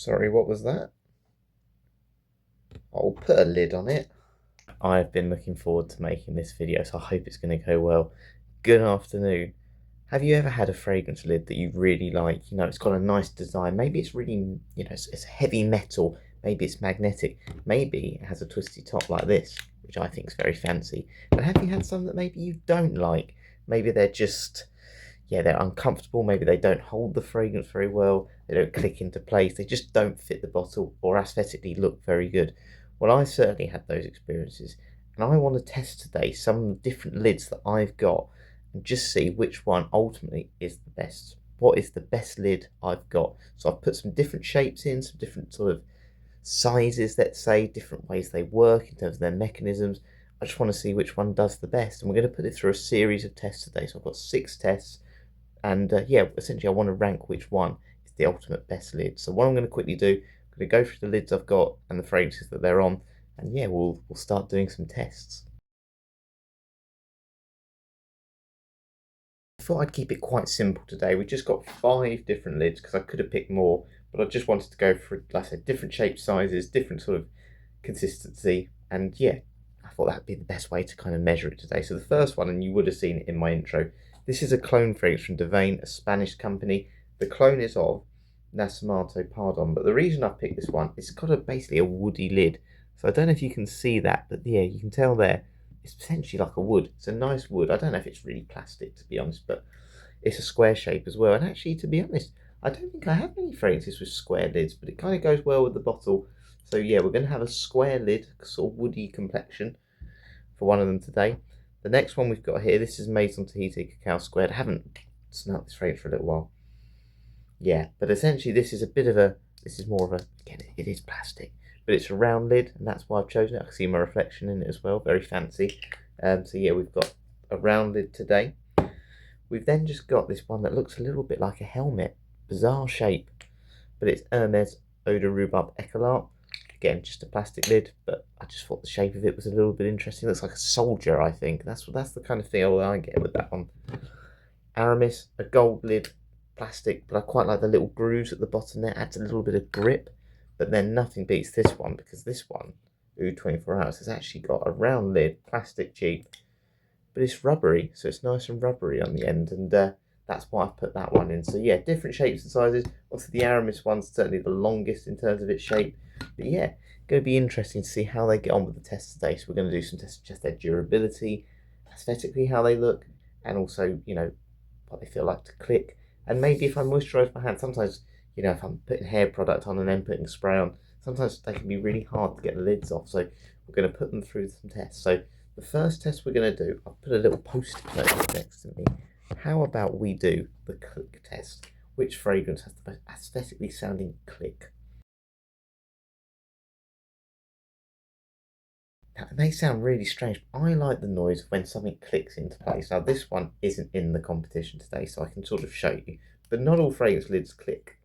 Sorry, what was that? I'll put a lid on it. I've been looking forward to making this video, so I hope it's going to go well. Good afternoon. Have you ever had a fragrance lid that you really like? You know, it's got a nice design. Maybe it's really, it's heavy metal. Maybe it's magnetic. Maybe it has a twisty top like this, which I think is very fancy. But have you had some that maybe you don't like? Maybe they're just, they're uncomfortable. Maybe they don't hold the fragrance very well. They don't click into place. They just don't fit the bottle or aesthetically look very good. Well, I certainly had those experiences. And I want to test today some different lids that I've got and just see which one ultimately is the best. What is the best lid I've got? So I've put some different shapes in, some different sort of sizes, let's say, different ways they work in terms of their mechanisms. I just want to see which one does the best. And we're going to put it through a series of tests today. So I've got 6 tests. And essentially I want to rank which one is the ultimate best lid. So what I'm going to quickly do, I'm going to go through the lids I've got and the fragrances that they're on. And we'll start doing some tests. I thought I'd keep it quite simple today. We just got 5 different lids because I could have picked more, but I just wanted to go for, like I said, different shapes, sizes, different sort of consistency, and I thought that'd be the best way to kind of measure it today. So the first one, and you would have seen it in my intro, this is a clone fragrance from Devane, a Spanish company. The clone is of Nascimento Pardon, but the reason I've picked this one, it's got basically a woody lid. So I don't know if you can see that, but you can tell there it's essentially like a wood. It's a nice wood. I don't know if it's really plastic, to be honest, but it's a square shape as well. And actually, to be honest, I don't think I have any fragrances with square lids, but it kind of goes well with the bottle. So we're going to have a square lid, sort of woody complexion for one of them today. The next one we've got here, this is Maison Tahiti Cacao Squared. I haven't smelt this fragrance for a little while. But essentially this is more of a, again, it is plastic, but it's a round lid, and that's why I've chosen it. I can see my reflection in it as well, very fancy. We've got a round lid today. We've then just got this one that looks a little bit like a helmet, bizarre shape, but it's Hermes Eau de Rhubarbe Écarlate. Again, just a plastic lid, but I just thought the shape of it was a little bit interesting. It looks like a soldier, I think. That's the kind of feel I get with that one. Aramis, a gold lid, plastic, but I quite like the little grooves at the bottom there. Adds a little bit of grip, but then nothing beats this one, because this one, Oud 24 Hours, has actually got a round lid, plastic cheap, but it's rubbery, so it's nice and rubbery on the end, and that's why I've put that one in. So different shapes and sizes. Obviously the Aramis one's certainly the longest in terms of its shape, but going to be interesting to see how they get on with the test today. So we're going to do some tests, just their durability, aesthetically how they look, and also what they feel like to click, and maybe if I moisturise my hand. Sometimes if I'm putting hair product on and then putting spray on, sometimes they can be really hard to get the lids off. So we're going to put them through some tests. So the first test we're going to do, I'll put a little post-it note next to me. How about we do the click test? Which fragrance has the most aesthetically sounding click? Now, it may sound really strange, but I like the noise when something clicks into place. Now, this one isn't in the competition today, so I can sort of show you. But not all fragrance lids click,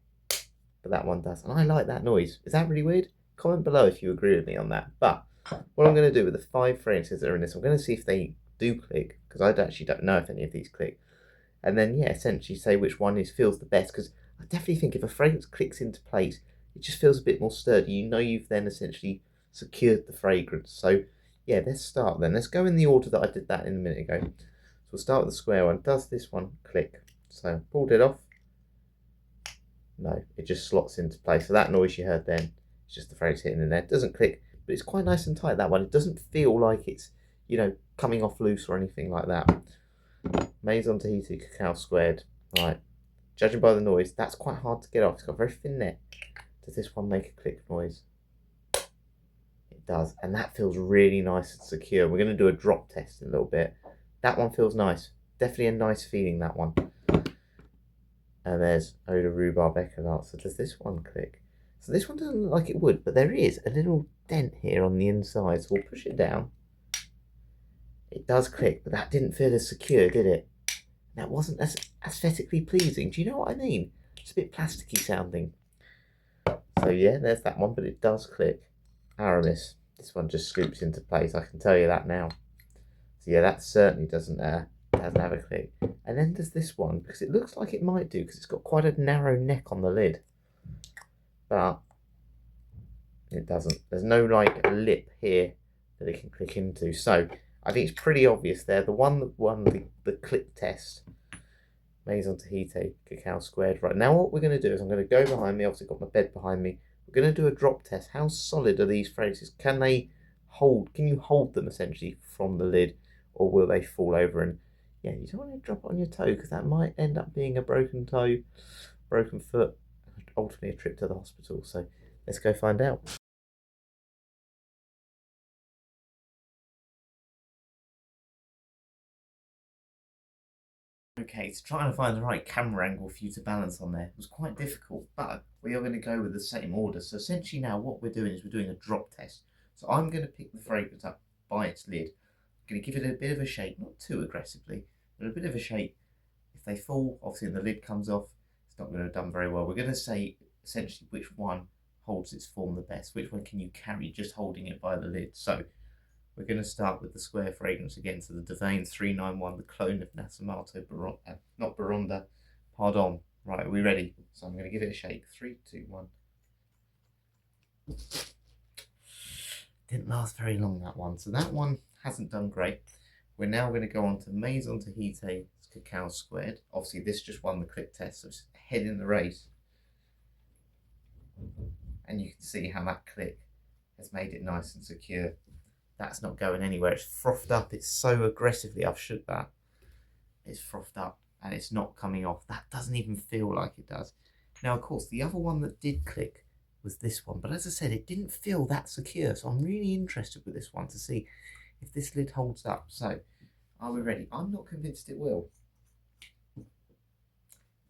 but that one does. And I like that noise. Is that really weird? Comment below if you agree with me on that. But what I'm going to do with the 5 fragrances that are in this, I'm going to see if they do click, because I actually don't know if any of these click. And then, essentially say which one feels the best, because I definitely think if a fragrance clicks into place, it just feels a bit more sturdy. You've then essentially secured the fragrance. So, let's start then. Let's go in the order that I did that in a minute ago. So we'll start with the square one. Does this one click? So, pulled it off. No, it just slots into place. So that noise you heard then, it's just the fragrance hitting in there. It doesn't click, but it's quite nice and tight, that one. It doesn't feel like it's, coming off loose or anything like that. Maison Tahiti Cacao Squared. Right, judging by the noise, that's quite hard to get off. It's got a very thin neck. Does this one make a click noise? It does, and that feels really nice and secure. We're going to do a drop test in a little bit. That one feels nice. Definitely a nice feeling, that one. And there's Eau de Rhubarbe Écarlate. So does this one click? So this one doesn't look like it would, but there is a little dent here on the inside. So we'll push it down. It does click, but that didn't feel as secure, did it? That wasn't as aesthetically pleasing. Do you know what I mean? It's a bit plasticky sounding. So there's that one, but it does click. Aramis. This one just scoops into place. I can tell you that now. So that certainly doesn't have a click. And then there's this one, because it looks like it might do, because it's got quite a narrow neck on the lid. But It doesn't. There's no like lip here that it can click into. So I think it's pretty obvious there. The one that won the clip test, Maison Tahiti Cacao Squared. Right, now what we're going to do is I'm going to go behind me. Obviously got my bed behind me. We're going to do a drop test. How solid are these phrases? Can they hold? Can you hold them essentially from the lid, or will they fall over? And yeah, you don't want to drop it on your toe because that might end up being a broken toe, broken foot, ultimately a trip to the hospital. So let's go find out. Okay, so trying to find the right camera angle for you to balance on there was quite difficult, but we are going to go with the same order. So essentially now what we're doing is we're doing a drop test. So I'm going to pick the fragrance up by its lid. I'm going to give it a bit of a shake, not too aggressively, but a bit of a shake. If they fall, obviously the lid comes off, it's not going to have done very well. We're going to say essentially which one holds its form the best, which one can you carry just holding it by the lid. So we're going to start with the square fragrance again. So the Devane 391, the clone of Nasamato, not Baronda, pardon. Right, are we ready? So I'm going to give it a shake. 3, 2, 1. Didn't last very long, that one. So that one hasn't done great. We're now going to go on to Maison Tahiti Cacao Squared. Obviously, this just won the clip test, so it's ahead in the race. And you can see how that click has made it nice and secure. That's not going anywhere. It's frothed up. It's so aggressively I've shook that. It's frothed up and it's not coming off. That doesn't even feel like it does. Now, of course, the other one that did click was this one. But as I said, it didn't feel that secure. So I'm really interested with this one to see if this lid holds up. So are we ready? I'm not convinced it will.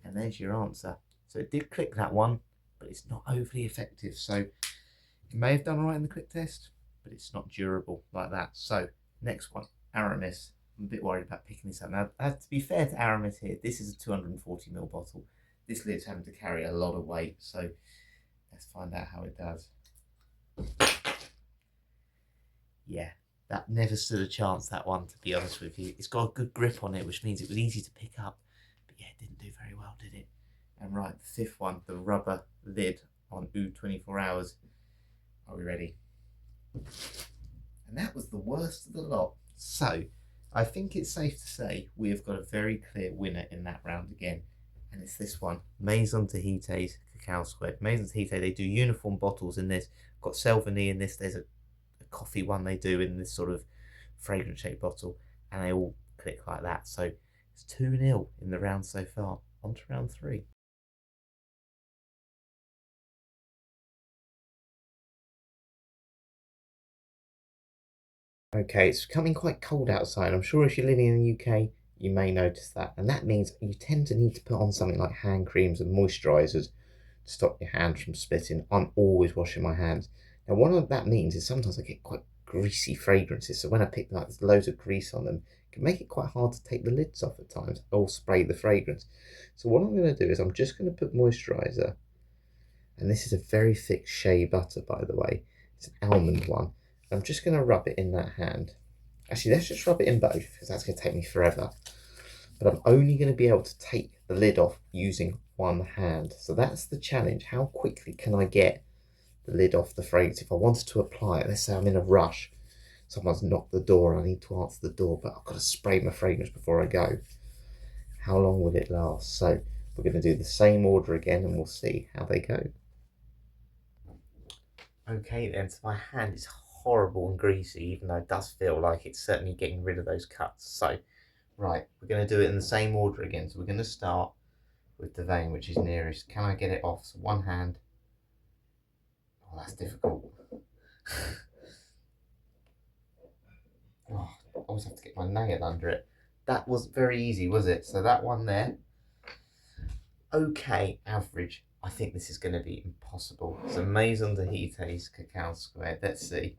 And there's your answer. So it did click that one, but it's not overly effective. So it may have done all right in the click test, but it's not durable like that. So next one, Aramis. I'm a bit worried about picking this up. Now, to be fair to Aramis here, this is a 240ml bottle. This lid's having to carry a lot of weight, so let's find out how it does. Yeah, that never stood a chance, that one, to be honest with you. It's got a good grip on it, which means it was easy to pick up. But yeah, it didn't do very well, did it? And right, the fifth one, the rubber lid on Oud 24 Hours. Are we ready? And that was the worst of the lot. So I think it's safe to say we have got a very clear winner in that round again. And it's this one, Maison Tahiti's Cacao Squared. Maison Tahiti, they do uniform bottles in this. Got Selvigny in this. There's a coffee one they do in this sort of fragrance shaped bottle. And they all click like that. So it's 2-0 in the round so far. On to round 3. Okay, it's becoming quite cold outside. I'm sure if you're living in the UK, you may notice that. And that means you tend to need to put on something like hand creams and moisturisers to stop your hands from splitting. I'm always washing my hands. Now, what that means is sometimes I get quite greasy fragrances. So when I pick them up, there's loads of grease on them. It can make it quite hard to take the lids off at times or spray the fragrance. So what I'm going to do is I'm just going to put moisturiser. And this is a very thick shea butter, by the way. It's an almond one. I'm just going to rub it in that hand. Actually, let's just rub it in both because that's going to take me forever. But I'm only going to be able to take the lid off using one hand. So that's the challenge. How quickly can I get the lid off the fragrance? If I wanted to apply it, let's say I'm in a rush, someone's knocked the door and I need to answer the door, but I've got to spray my fragrance before I go. How long will it last? So we're going to do the same order again and we'll see how they go. Okay then, so my hand is horrible and greasy, even though it does feel like it's certainly getting rid of those cuts. So, right, we're going to do it in the same order again. So we're going to start with the vein, which is nearest. Can I get it off? So one hand. Oh, that's difficult. Oh, I always have to get my nail under it. That wasn't very easy, was it? So that one there. Okay, average. I think this is going to be impossible. So Maison Tahiti's Cacao Squared. Let's see.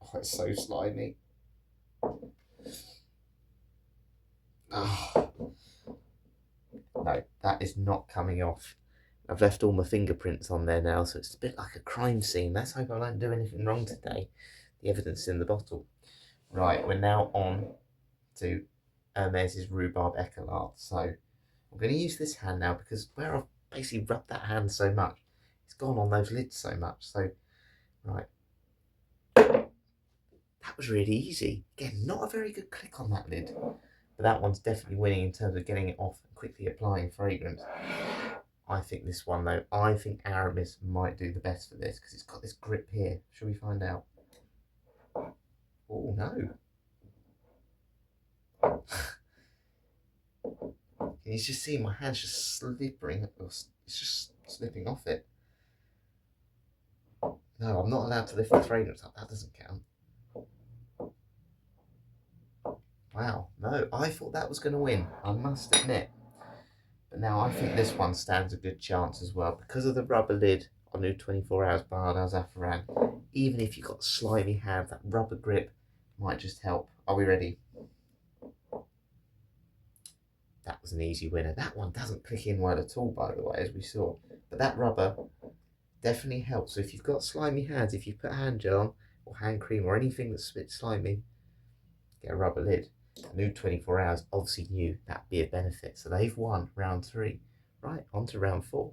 Oh, it's so slimy. Oh. No, that is not coming off. I've left all my fingerprints on there now, so it's a bit like a crime scene. Let's hope I don't do anything wrong today. The evidence is in the bottle. Right, we're now on to Hermès's Rhubarbe Écarlate. So I'm going to use this hand now because where I've basically rubbed that hand so much, it's gone on those lids so much. So, right. That was really easy. Again, not a very good click on that lid, but that one's definitely winning in terms of getting it off and quickly applying fragrance. I think this one though, I think Aramis might do the best for this because it's got this grip here. Shall we find out? Oh no. Can you just see my hand's just slipping? It's just slipping off it. No, I'm not allowed to lift the fragrance up. That doesn't count. Wow, no, I thought that was going to win, I must admit. But now I think this one stands a good chance as well. Because of the rubber lid on Oud 24 Hours by Ardell Zafaran, even if you've got slimy hand, that rubber grip might just help. Are we ready? That was an easy winner. That one doesn't click in well at all, by the way, as we saw. But that rubber definitely helps. So if you've got slimy hands, if you put hand gel on, or hand cream, or anything that's a bit slimy, get a rubber lid. Oud 24 Hours obviously knew that'd be a benefit, so they've won round 3. Right, on to round 4.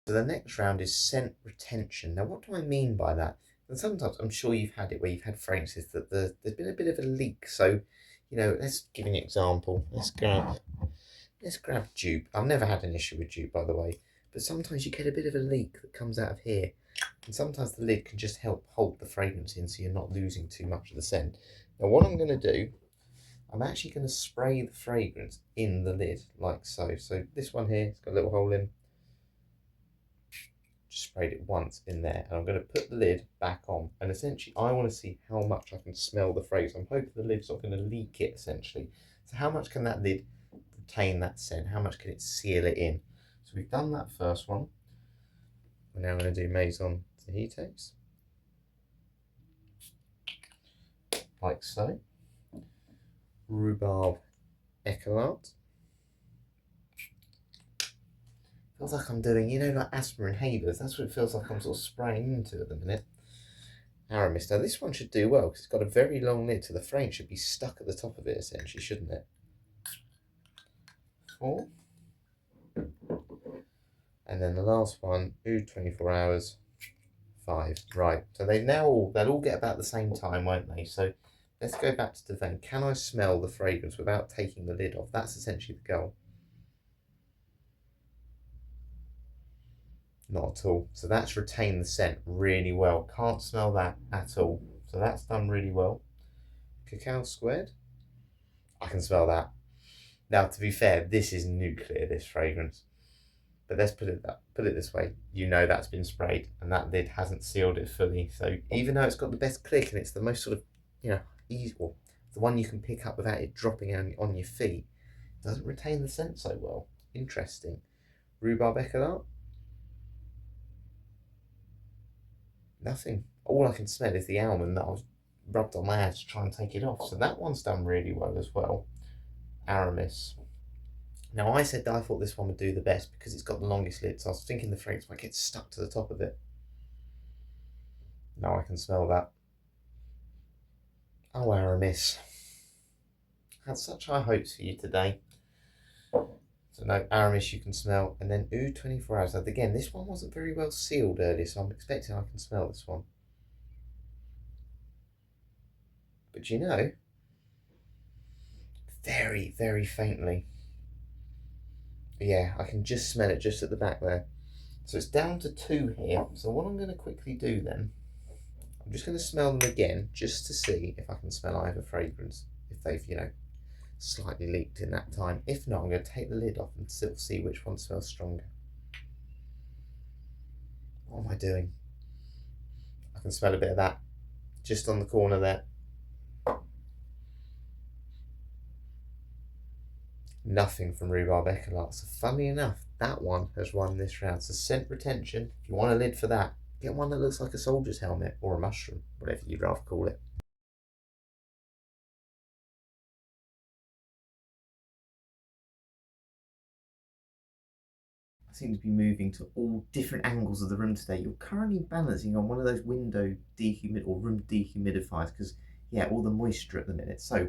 So the next round is scent retention. Now, what do I mean by that? And sometimes I'm sure you've had it where you've had fragrances that there's been a bit of a leak. So, you know, let's give an example. Let's grab dupe. I've never had an issue with dupe, by the way, but sometimes you get a bit of a leak that comes out of here, and sometimes the lid can just help hold the fragrance in so you're not losing too much of the scent. Now, what I'm going to do, I'm actually going to spray the fragrance in the lid like so. So this one here, it's got a little hole in. Just sprayed it once in there, and I'm going to put the lid back on, and essentially I want to see how much I can smell the fragrance. I'm hoping the lid's not going to leak it essentially. So how much can that lid retain that scent? How much can it seal it in? So we've done that first one. We're now going to do Maison Tahiti's, like so. Rhubarbe Écarlate. Feels like I'm doing, you know, like asthma inhalers. That's what it feels like I'm sort of spraying into at the minute. Aramis. Now this one should do well because it's got a very long lid, so the frame should be stuck at the top of it essentially, shouldn't it? 4. And then the last one, Oud 24 Hours, 5. Right, so they'll all get about the same time, won't they? So let's go back to Devane. Can I smell the fragrance without taking the lid off? That's essentially the goal. Not at all. So that's retained the scent really well. Can't smell that at all. So that's done really well. Cacao Squared. I can smell that. Now, to be fair, this is nuclear, this fragrance. But let's put it this way. You know that's been sprayed and that lid hasn't sealed it fully. So even though it's got the best click and it's the most sort of, you know, easy, or the one you can pick up without it dropping on your feet, it doesn't retain the scent so well. Interesting. Rhubarbe Écarlate. Nothing. All I can smell is the almond that I've rubbed on my hands to try and take it off. So that one's done really well as well. Aramis. Now I said that I thought this one would do the best because it's got the longest lid, so I was thinking the fragrance might get stuck to the top of it. Now I can smell that. Oh, Aramis. Had such high hopes for you today. So no, Aramis you can smell, and then Oud 24 Hours. Now, again, this one wasn't very well sealed earlier, so I'm expecting I can smell this one. But you know, very, very faintly. Yeah, I can just smell it just at the back there. So it's down to 2 here. So what I'm going to quickly do then, I'm just going to smell them again just to see if I can smell either fragrance, if they've, you know, slightly leaked in that time. If not, I'm going to take the lid off and still see which one smells stronger. What am I doing? I can smell a bit of that just on the corner there. Nothing from Rhubarbe Écarlate. So funny enough, that one has won this round. So scent retention, if you want a lid for that, get one that looks like a soldier's helmet or a mushroom, whatever you'd rather call it. I seem to be moving to all different angles of the room today. You're currently balancing on one of those window or room dehumidifiers because, yeah, all the moisture at the minute. So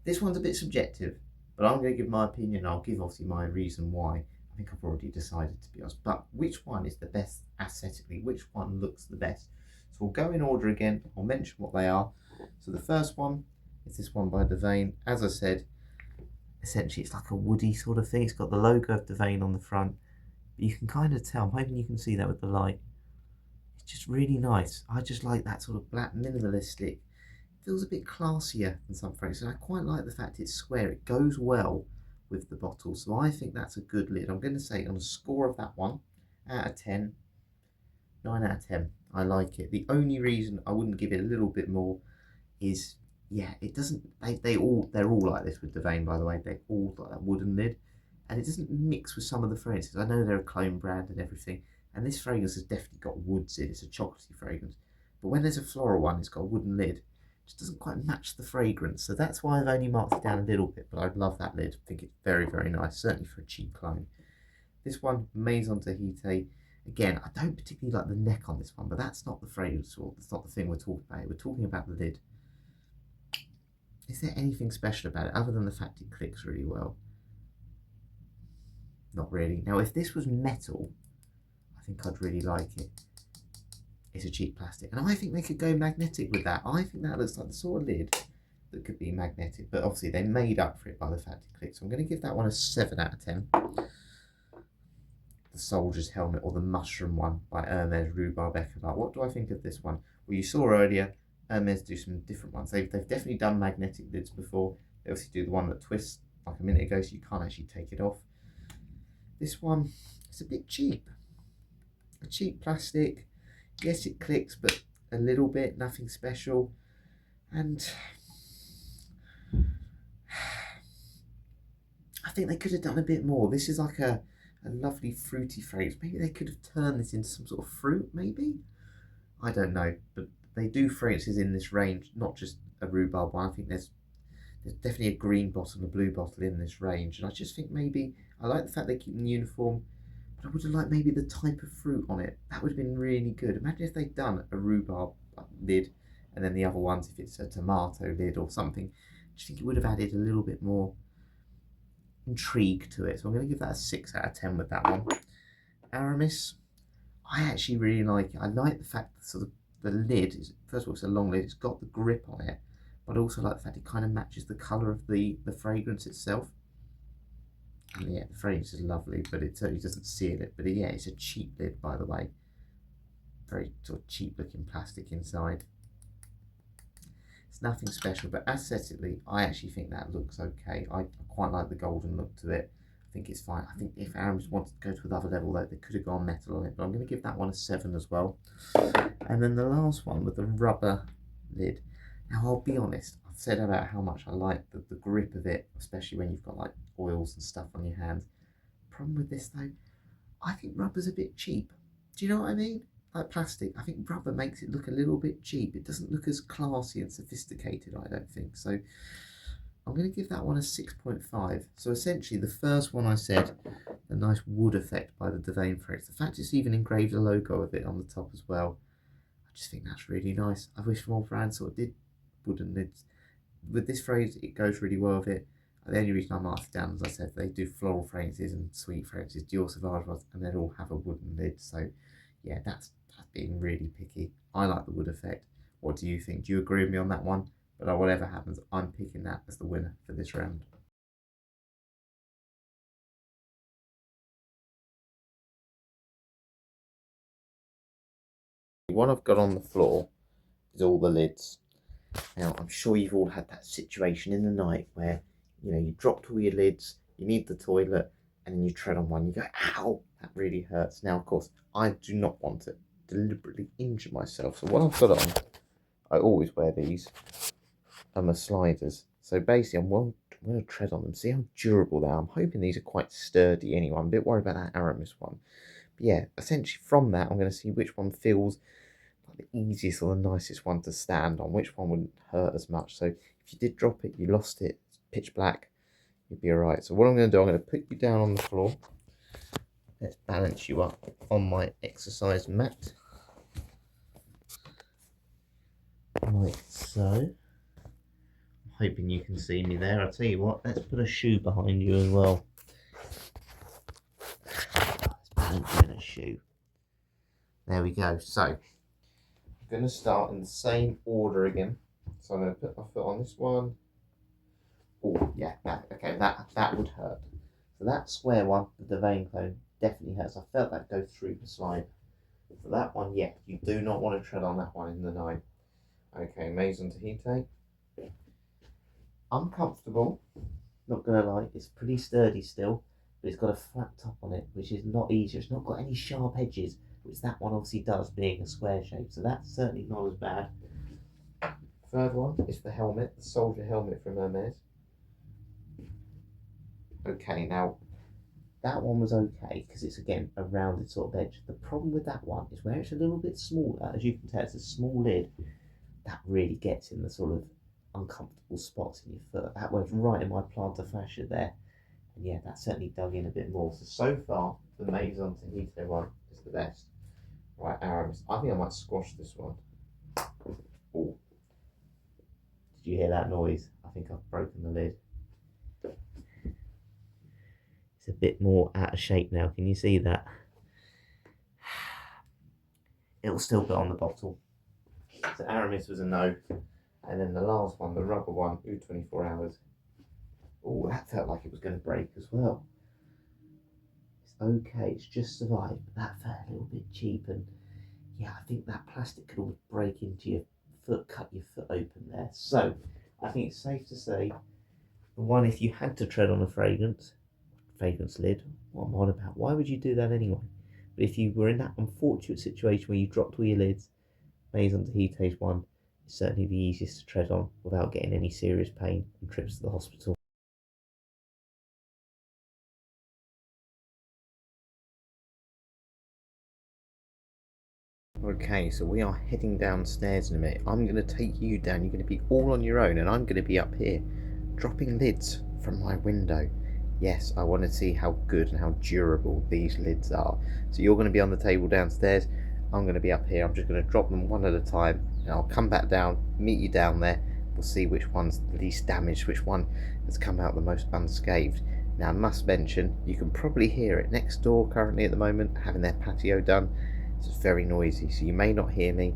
This one's a bit subjective, but I'm going to give my opinion. I'll give obviously my reason why. I think I've already decided, to be honest. But which one is the best aesthetically? Which one looks the best? So we'll go in order again. I'll mention what they are. So the first one is this one by Devane. As I said, essentially it's like a woody sort of thing. It's got the logo of Devane on the front. But you can kind of tell, I'm hoping you can see that with the light. It's just really nice. I just like that sort of black minimalistic. Feels a bit classier than some fragrances. And I quite like the fact it's square. It goes well with the bottle. So I think that's a good lid. I'm going to say on a score of that one, out of 10, 9 out of 10. I like it. The only reason I wouldn't give it a little bit more is, yeah, it doesn't, they're all like this with Devane, by the way. They're all like that wooden lid. And it doesn't mix with some of the fragrances. I know they're a clone brand and everything. And this fragrance has definitely got woods in. It's a chocolatey fragrance. But when there's a floral one, it's got a wooden lid. Just doesn't quite match the fragrance, so that's why I've only marked it down a little bit, but I love that lid. I think it's very, very nice, certainly for a cheap clone. This one, Maison Tahiti, again, I don't particularly like the neck on this one, but that's not the fragrance, or that's not the thing we're talking about. We're talking about the lid. Is there anything special about it other than the fact it clicks really well? Not really. Now, if this was metal, I think I'd really like it. It's a cheap plastic, and I think they could go magnetic with that. I think that looks like the sort of lid that could be magnetic, but obviously they made up for it by the fact it clicks. So I'm going to give that one a 7 out of 10. The Soldier's Helmet, or the Mushroom one by Hermes Rhubarb Echolard. What do I think of this one? Well, you saw earlier Hermes do some different ones. They've definitely done magnetic lids before. They obviously do the one that twists like a minute ago, so you can't actually take it off. This one, it's a bit cheap. A cheap plastic. Yes, it clicks, but a little bit, nothing special. And I think they could have done a bit more. This is like a lovely fruity fragrance. Maybe they could have turned this into some sort of fruit, maybe? I don't know, but they do fragrances in this range, not just a rhubarb one. I think there's definitely a green bottle and a blue bottle in this range. And I just think maybe, I like the fact they keep them uniform, but I would have liked maybe the type of fruit on it. That would have been really good. Imagine if they'd done a rhubarb lid, and then the other ones, if it's a tomato lid or something. I just think it would have added a little bit more intrigue to it. So I'm going to give that a 6 out of 10 with that one. Aramis, I actually really like it. I like the fact that sort of the lid is, first of all, it's a long lid. It's got the grip on it, but I also like the fact it kind of matches the colour of the fragrance itself. And yeah, the fragrance is lovely, but it certainly doesn't seal it. But yeah, it's a cheap lid, by the way. Very sort of cheap looking plastic inside. It's nothing special, but aesthetically, I actually think that looks okay. I quite like the golden look to it. I think it's fine. I think if Aramis wanted to go to another level, though, they could have gone metal on it, but I'm going to give that one a 7 as well. And then the last one with the rubber lid. Now, I'll be honest, I've said about how much I like the grip of it, especially when you've got like oils and stuff on your hands. Problem with this though, I think rubber's a bit cheap. Do you know what I mean? Like plastic, I think rubber makes it look a little bit cheap. It doesn't look as classy and sophisticated, I don't think. So I'm going to give that one a 6.5. So essentially the first one I said, the nice wood effect by the Devane fragrance. The fact it's even engraved a logo of it on the top as well. I just think that's really nice. I wish more brands sort of did wooden lids. With this phrase, it goes really well with it. The only reason I marked it down, as I said, they do floral fragrances and sweet fragrances, Dior Sauvage ones, and they all have a wooden lid. So yeah, that's being really picky. I like the wood effect. What do you think? Do you agree with me on that one? But whatever happens, I'm picking that as the winner for this round. What I've got on the floor is all the lids. Now, I'm sure you've all had that situation in the night where, you know, you dropped all your lids, you need the toilet, and then you tread on one, you go, ow, that really hurts. Now, of course, I do not want to deliberately injure myself. So what I've got on, I always wear these, are my sliders. So basically, I'm going to tread on them, see how durable they are. I'm hoping these are quite sturdy anyway. I'm a bit worried about that Aramis one. But yeah, essentially from that, I'm going to see which one feels the easiest or the nicest one to stand on, which one wouldn't hurt as much. So if you did drop it, you lost it, it's pitch black, you'd be alright. So what I'm going to do, I'm going to put you down on the floor. Let's balance you up on my exercise mat. Like so. I'm hoping you can see me there. I'll tell you what, let's put a shoe behind you as well. Let's balance you in a shoe. There we go. So, I'm going to start in the same order again. So I'm going to put my foot on this one. Oh, yeah, that would hurt. So that square one with the vein clone definitely hurts. I felt that go through the slide. For that one, yeah, you do not want to tread on that one in the 9. Okay, Maison Tahiti. Uncomfortable, not going to lie. It's pretty sturdy still, but it's got a flat top on it, which is not easier. It's not got any sharp edges, which that one obviously does, being a square shape. So that's certainly not as bad. Third one is the helmet, the soldier helmet from Hermes. Okay, now that one was okay because it's again a rounded sort of edge. The problem with that one is where it's a little bit smaller, as you can tell, it's a small lid, that really gets in the sort of uncomfortable spots in your foot. That went right in my plantar fascia there. And yeah, that certainly dug in a bit more. So far, the Maison Tahiti one is the best. Right, Aramis. I think I might squash this one. Oh. Did you hear that noise? I think I've broken the lid. It's a bit more out of shape now. Can you see that? It'll still go on the bottle. So Aramis was a no. And then the last one, the rubber one, 24 hours. Oh, that felt like it was going to break as well. It's okay, it's just survived, but that felt a little bit cheap. And yeah, I think that plastic could always break into your foot, cut your foot open there. So I think it's safe to say the one, if you had to tread on a fragrance lid, what am I on about? Why would you do that anyway? But if you were in that unfortunate situation where you dropped all your lids, Maison Tahiti's one is certainly the easiest to tread on without getting any serious pain and trips to the hospital. Okay, so we are heading downstairs in a minute. I'm going to take you down. You're going to be all on your own, and I'm going to be up here dropping lids from my window. Yes, I want to see how good and how durable these lids are. So you're going to be on the table downstairs. I'm going to be up here. I'm just going to drop them one at a time, and I'll come back down, meet you down there. We'll see which one's the least damaged, which one has come out the most unscathed. Now, I must mention, you can probably hear it next door currently at the moment, having their patio done. It's very noisy, so you may not hear me.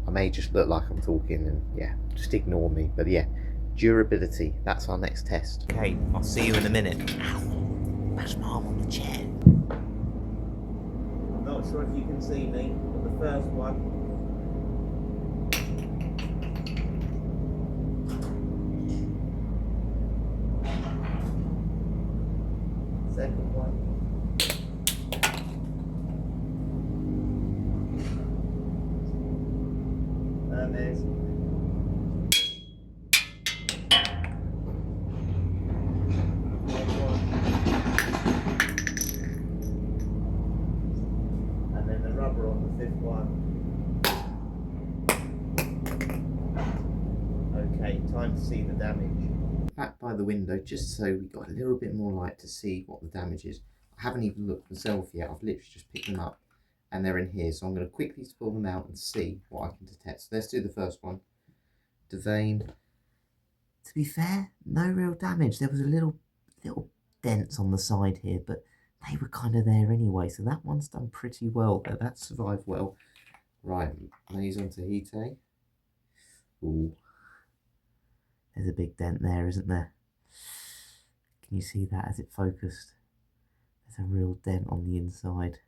I may just look like I'm talking, and yeah, just ignore me. But yeah, durability, that's our next test. Okay, I'll see you in a minute. Ow, that's my arm on the chair. I'm not sure if you can see me, but the first one. Second one. Hermes. And then the rubber on the 5th one. Okay, time to see the damage. Back by the window, just so we got a little bit more light to see what the damage is. I haven't even looked myself yet. I've literally just picked them up and they're in here. So I'm going to quickly pull them out and see what I can detect. So let's do the first one. Devane. To be fair, no real damage. There was a little dents on the side here, but they were kind of there anyway. So that one's done pretty well there. That survived well. Right, Maison Tahiti. Ooh. There's a big dent there, isn't there? Can you see that as it focused? There's a real dent on the inside.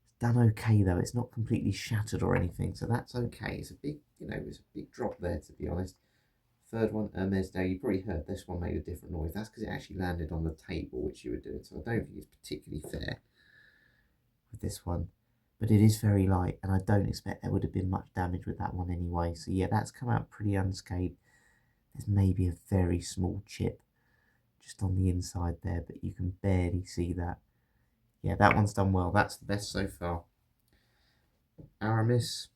It's done okay though. It's not completely shattered or anything, so that's okay. It's a big, it's a big drop there, to be honest. Third one, Hermes. Now you probably heard this one made a different noise. That's because it actually landed on the table, which you were doing. So I don't think it's particularly fair with this one. But it is very light, and I don't expect there would have been much damage with that one anyway. So yeah, that's come out pretty unscathed. There's maybe a very small chip just on the inside there, but you can barely see that. Yeah, that one's done well. That's the best so far. Aramis.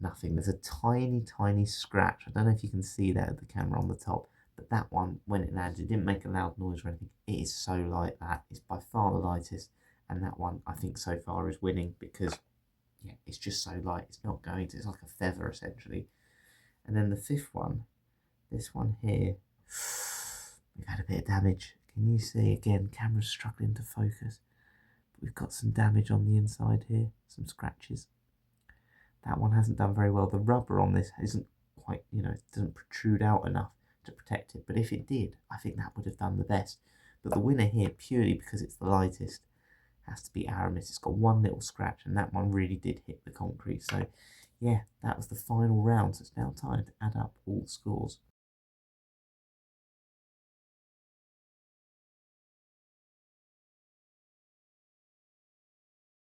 Nothing. There's a tiny scratch. I don't know if you can see that at the camera on the top, but that one, when it landed, it didn't make a loud noise or anything. It is so light, that. It's by far the lightest, and that one, I think, so far is winning because, it's just so light. It's not going to, it's like a feather, essentially. And then the 5th one, This one here, we've had a bit of damage. Can you see again? Camera's struggling to focus. But we've got some damage on the inside here, some scratches. That one hasn't done very well. The rubber on this isn't quite, it doesn't protrude out enough to protect it. But if it did, I think that would have done the best. But the winner here, purely because it's the lightest, has to be Aramis. It's got one little scratch, and that one really did hit the concrete. So, yeah, that was the final round. So it's now time to add up all the scores.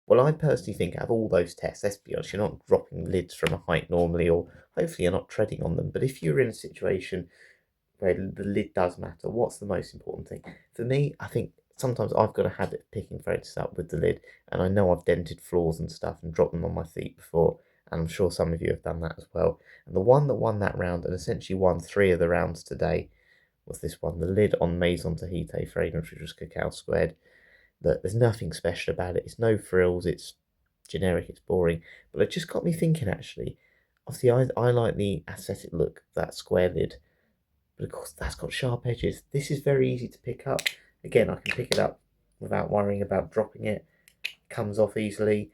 Well, I personally think out of all those tests, let's be honest, you're not dropping lids from a height normally, or hopefully you're not treading on them. But if you're in a situation where the lid does matter, what's the most important thing? For me, I think sometimes I've got a habit of picking fragrance up with the lid, and I know I've dented floors and stuff and dropped them on my feet before, and I'm sure some of you have done that as well. And the one that won that round and essentially won 3 of the rounds today was this one, the lid on Maison Tahiti fragrance, which was Cacao Squared. That there's nothing special about it. It's no frills. It's generic. It's boring. But it just got me thinking. Actually, obviously, I like the aesthetic look of that square lid, but of course that's got sharp edges. This is very easy to pick up. Again, I can pick it up without worrying about dropping it. Comes off easily.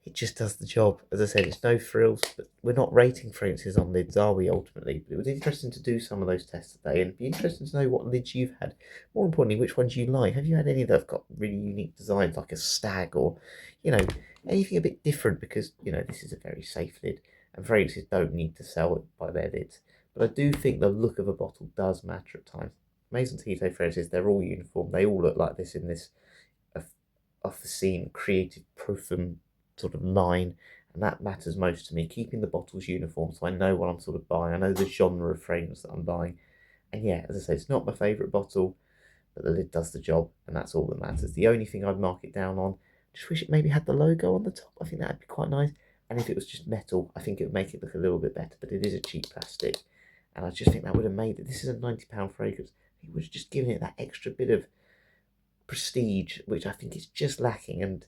It just does the job. As I said, it's no frills, but we're not rating fragrances on lids, are we, ultimately? But it was interesting to do some of those tests today, and it'd be interesting to know what lids you've had. More importantly, which ones you like. Have you had any that have got really unique designs, like a stag, or, anything a bit different? Because, this is a very safe lid, and fragrances don't need to sell it by their lids. But I do think the look of a bottle does matter at times. Maison Tito fragrances, they're all uniform. They all look like this in this off the scene creative parfum sort of line, and that matters most to me. Keeping the bottles uniform so I know what I'm sort of buying. I know the genre of fragrance that I'm buying. And yeah, as I say, it's not my favourite bottle, but the lid does the job, and that's all that matters. The only thing I'd mark it down on, just wish it maybe had the logo on the top. I think that'd be quite nice. And if it was just metal, I think it would make it look a little bit better. But it is a cheap plastic, and I just think that would have made it. This is a £90 fragrance. It would have just given it that extra bit of prestige, which I think is just lacking. And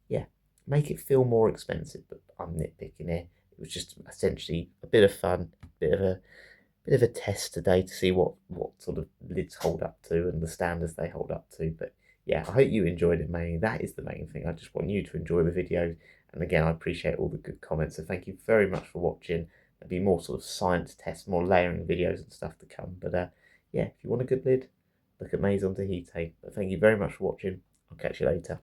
yeah, make it feel more expensive. But I'm nitpicking here. It was just essentially a bit of fun, bit of a test today to see what sort of lids hold up to and the standards they hold up to. But yeah, I hope you enjoyed it mainly. That is the main thing. I just want you to enjoy the video. And again, I appreciate all the good comments. So thank you very much for watching. There'll be more sort of science tests, more layering videos and stuff to come. But yeah, if you want a good lid, look at Maison Tahiti. But thank you very much for watching. I'll catch you later.